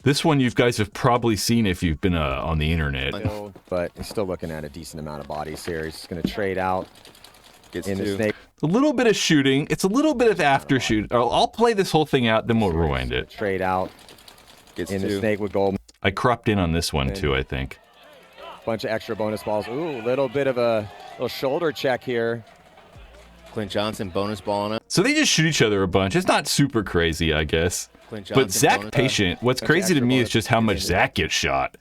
This one you guys have probably seen if you've been on the internet. But he's still looking at a decent amount of bodies here. He's going to trade out in the snake. A little bit of shooting. It's a little bit of after shoot. I'll play this whole thing out, then we'll rewind it. Trade out in the snake with gold. I cropped in on this one too, I think. Bunch of extra bonus balls. Ooh, little bit of a little shoulder check here. Clint Johnson bonus ball on it. So they just shoot each other a bunch. It's not super crazy, I guess. But Zach Patient, what's crazy to me is just how much Zach gets shot.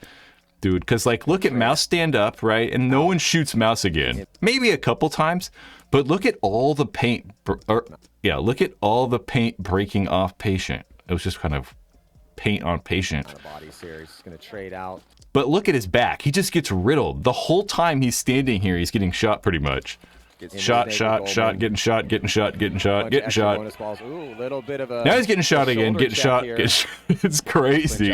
Dude, because like look at Mouse stand up, right? And no one shoots Mouse again. Maybe a couple times, but look at all the paint, look at all the paint breaking off Patient. It was just kind of paint on Patient. But look at his back. He just gets riddled. The whole time he's standing here, he's getting shot pretty much. Shot, getting shot. Ooh, little bit of a now he's getting shot again, getting shot. It's crazy.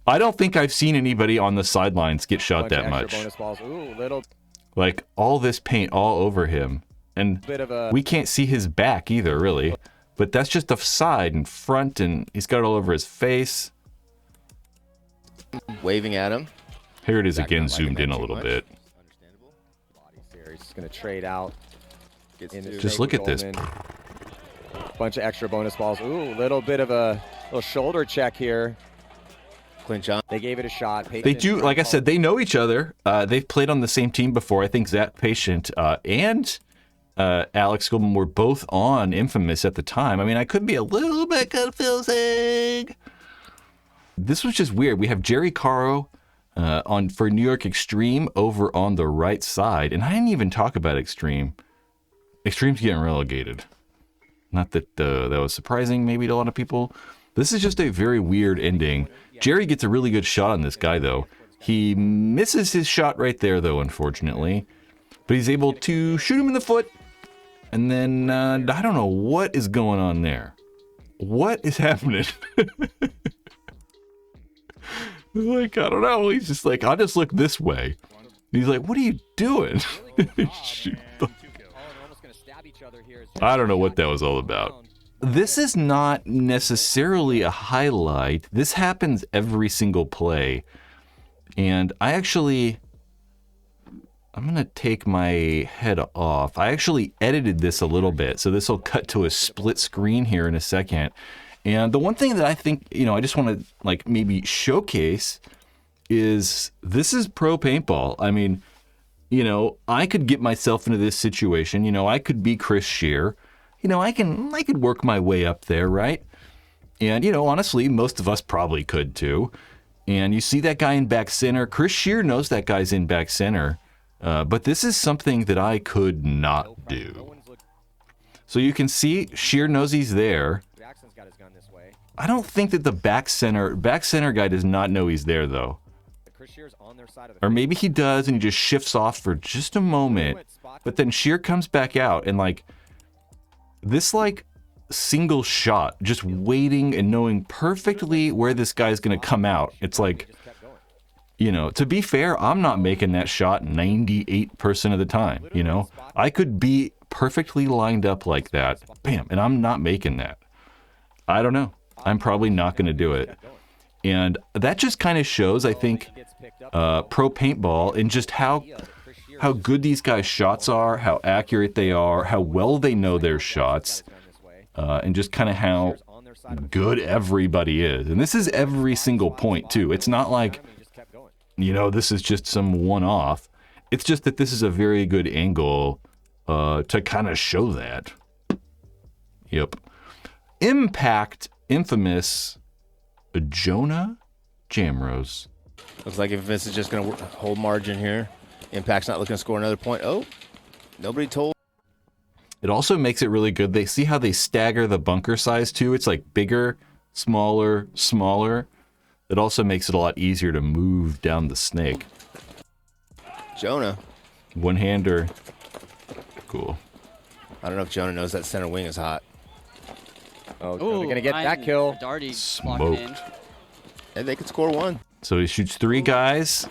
I don't think I've seen anybody on the sidelines get shot that much. Ooh, like all this paint all over him. And we can't see his back either, really. But that's just the side and front, and he's got it all over his face. Waving at him. Here it is again, zoomed in a little bit. Going to trade out. Just look at this. Bunch of extra bonus balls. Ooh, little bit of a little shoulder check here. Clint Johnson. They gave it a shot. They do, like I said, they know each other. They've played on the same team before. I think Zach Patient and Alex Goldman were both on Infamous at the time. I mean, I could be a little bit confusing. This was just weird. We have Jerry Caro for New York Xtreme over on the right side. And I didn't even talk about Xtreme. Xtreme's getting relegated. Not that that was surprising maybe to a lot of people. This is just a very weird ending. Jerry gets a really good shot on this guy, though. He misses his shot right there, though, unfortunately. But he's able to shoot him in the foot. And then, I don't know what is going on there. What is happening? Like, I don't know. He's just like, I'll just look this way. He's like, what are you doing? Shoot. I don't know what that was all about. This is not necessarily a highlight. This happens every single play. And I'm going to take my head off. I actually edited this a little bit. So this will cut to a split screen here in a second. And the one thing that I think, I just want to like maybe showcase is this is pro paintball. I mean, I could get myself into this situation. I could be Chris Shear. I could work my way up there, right? And, honestly, most of us probably could too. And you see that guy in back center. Chris Shear knows that guy's in back center. But this is something that I could not do. So you can see Shear knows he's there. I don't think that the back center guy does not know he's there, though. Or maybe he does and he just shifts off for just a moment. But then Shear comes back out and like this like single shot, just waiting and knowing perfectly where this guy's going to come out. It's like, to be fair, I'm not making that shot 98% of the time, I could be perfectly lined up like that, bam, and I'm not making that. I don't know. I'm probably not going to do it. And that just kind of shows, I think, pro paintball and just how good these guys' shots are, how accurate they are, how well they know their shots, and just kind of how good everybody is. And this is every single point, too. It's not like, this is just some one-off. It's just that this is a very good angle to kind of show that. Yep. Impact Infamous Jonah Jamrose. Looks like Infamous is just going to hold margin here. Impact's not looking to score another point. Oh, nobody told. It also makes it really good. They see how they stagger the bunker size too. It's like bigger, smaller, smaller. It also makes it a lot easier to move down the snake. Jonah. One-hander. Cool. I don't know if Jonah knows that center wing is hot. Oh, they're going to get that kill. Darty smoked. And they could score one. So he shoots 3 guys.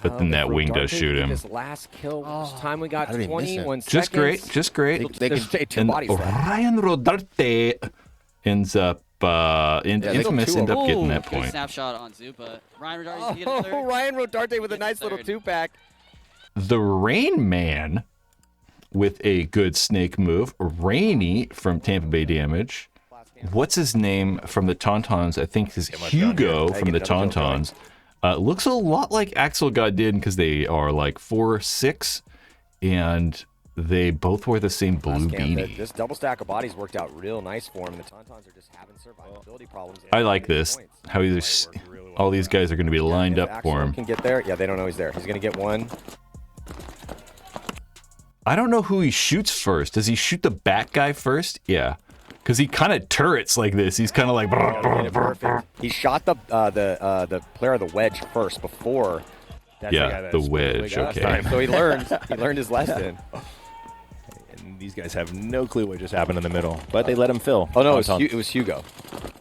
But then that wing does shoot him. This last kill, time we got 21 seconds. Just great, just great. They can stay 2 bodies left. Ryan Rodarte ends up Infamous end up getting that Good point. snapshot on Zupa. Ryan Rodarte, you get a third? Oh, Ryan Rodarte with a nice little third. 2-pack. The Rain Man with a good snake move. Rainy from Tampa Bay Damage. What's his name from the Tontons? I think is Hugo from the Tontons. Looks a lot like Axel Godin because they are like 4'6", and they both wear the same blue beanie. This double stack of bodies worked out real nice for him. The Tontons are just having survivability problems. I like this. How he's all these guys are going to be lined up for him. Can get there. Yeah, they don't know he's there. He's going to get one. I don't know who he shoots first. Does he shoot the back guy first? Yeah. Because he kind of turrets like this. He's kind of like... Perfect. He shot the player of the wedge first before. Yeah, the wedge. Okay. So he learned his lesson. And these guys have no clue what just happened in the middle, but they let him fill. Oh, no, it was Hugo.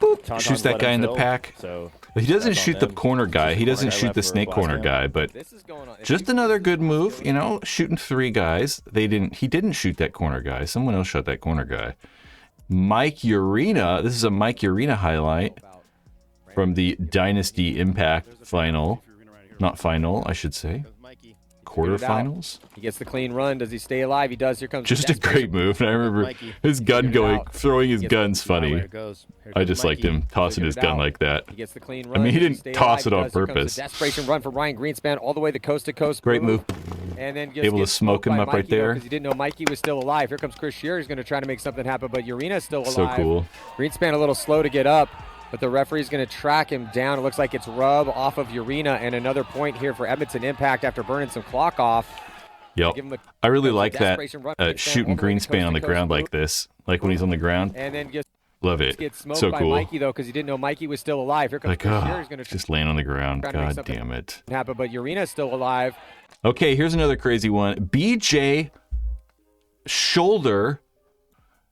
Tontons Shoots that let guy him in the fill, pack. So He doesn't that's on shoot the them. corner guy. He doesn't Guy shoot left the for snake corner last guy, but This is going on. just another good move, you know, shooting 3 guys. He didn't shoot that corner guy. Someone else shot that corner guy. Mike Urena. This is a Mike Urena highlight from the Dynasty Impact final. Not final, I should say. Quarterfinals. He gets the clean run. Does he stay alive? He does. Here comes Just a great move. And I remember his gun throwing his gun's funny. I just liked him tossing his gun like that. He gets the clean I run. mean, he Does didn't stay toss alive? it He on does. Here comes purpose. the desperation run for Ryan Greenspan all the way to coast. Great move. And then Able to smoke him up right there. because he didn't know Mikey was still alive. Here comes Chris Shearer. He's going to try to make something happen, but Urena's still alive. So cool. Greenspan a little slow to get up, but the referee's going to track him down. It looks like it's rub off of Urena, and another point here for Edmonton Impact after burning some clock off. Yep. Give him a- I really gives a like that desperation run. shooting All the way to Greenspan on the coast ground move. like this. Like when he's on the ground. And then gets Love it. smoked So by cool. Mikey, though, because he didn't know Mikey was still alive. Here comes Like, Chris Shearer. He's going to just laying on the ground. trying to make God something damn it. happen, but Urena's still alive. Okay, here's another crazy one. BJ shoulder.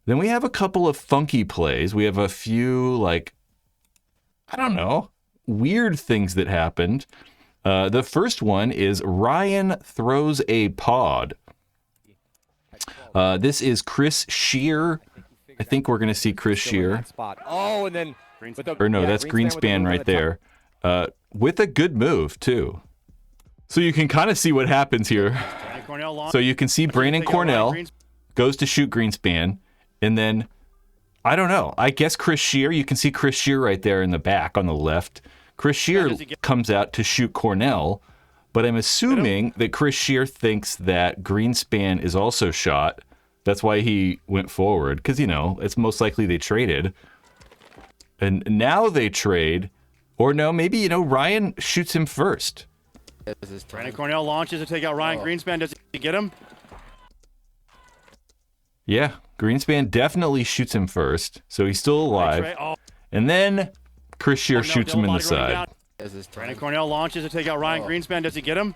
Then we have a couple of funky plays. We have a few, like, I don't know, weird things that happened. The first one is Ryan throws a pod. This is Chris Shear. I think we're going to see Chris Still in Shear. that spot. Oh, and then Or no, that's Greenspan right there. With a good move, too. So you can kind of see what happens here. So you can see Brandon Cornell goes to shoot Greenspan, and then, I don't know, I guess Chris Shear, you can see Chris Shear right there in the back on the left. Chris Shear comes out to shoot Cornell, but I'm assuming that Chris Shear thinks that Greenspan is also shot. That's why he went forward, because, you know, it's most likely they traded. And now they trade, or no, maybe, you know, Ryan shoots him first. Brandon Cornell launches to take out Ryan Greenspan. Does he get him? Yeah, Greenspan definitely shoots him first, so he's still alive. And then Chris Shear shoots him in the side. Brandon Cornell launches to take out Ryan Greenspan. Does he get him?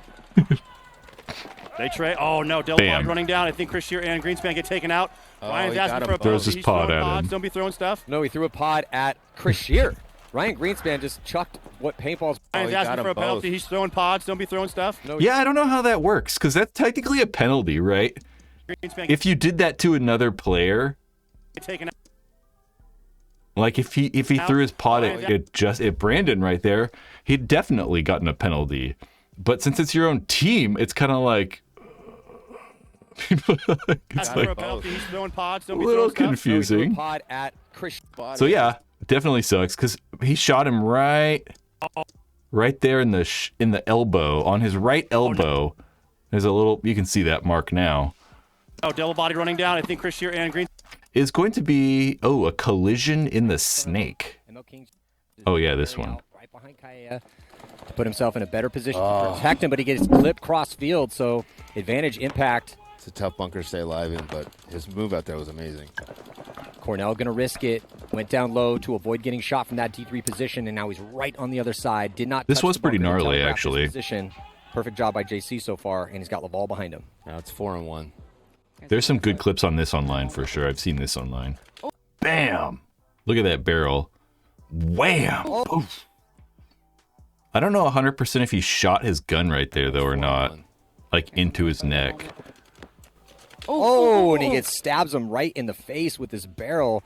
They trade. Oh, no. Delphi Bam. running down. I think Chris Shear and Greenspan get taken out. Ryan's he got asking him. for a Throws penalty. his He's pod throwing at pods. him. Don't be throwing stuff. No, he threw a pod at Chris Shear. Ryan Greenspan just chucked what paintball's. Ryan's he got asking for a them penalty. both. He's throwing pods. Don't be throwing stuff. No, Yeah, I don't know how that works, because that's technically a penalty, right? Greenspan If you did that to another player, get taken out. like if he threw his pod at Brandon right there, he'd definitely gotten a penalty. But since it's your own team, it's kind of like it's Asking for a like penalty. He's throwing pods. a Don't be little throwing stuff. no, he threw a confusing. pod at Chris. So yeah, definitely sucks because he shot him right there in the elbow, on his right elbow. There's a little, you can see that mark now. Oh, double body running down. I think Chris Shear and Greenspan. Is going to be a collision in the snake. Oh yeah, this one. Right behind Kaea to put himself in a better position to protect him, but he gets clipped cross field, so advantage Impact. It's a tough bunker to stay alive in, but his move out there was amazing. Cornell going to risk it. Went down low to avoid getting shot from that D3 position, and now he's right on the other side. Did not. This touch was the pretty bunker to gnarly, telegraph his actually. Position. Perfect job by JC so far, and he's got Laval behind him. Now it's 4-1. There's some good clips on this online for sure. I've seen this online. Bam! Look at that barrel. Wham! Poof. I don't know 100% if he shot his gun right there though or not, like into his neck. Oh, and he stabs him right in the face with his barrel.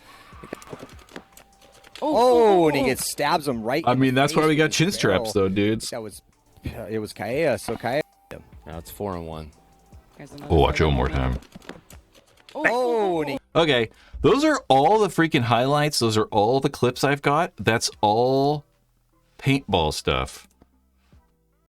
Oh, and he stabs him right. I in mean, the that's why face we got with chin his straps, barrel. though, dudes. That was, it was Kaea. So Kaea. Now it's 4-1. We'll watch it one more time. Oh, and he Okay, those are all the freaking highlights. Those are all the clips I've got. That's all paintball stuff.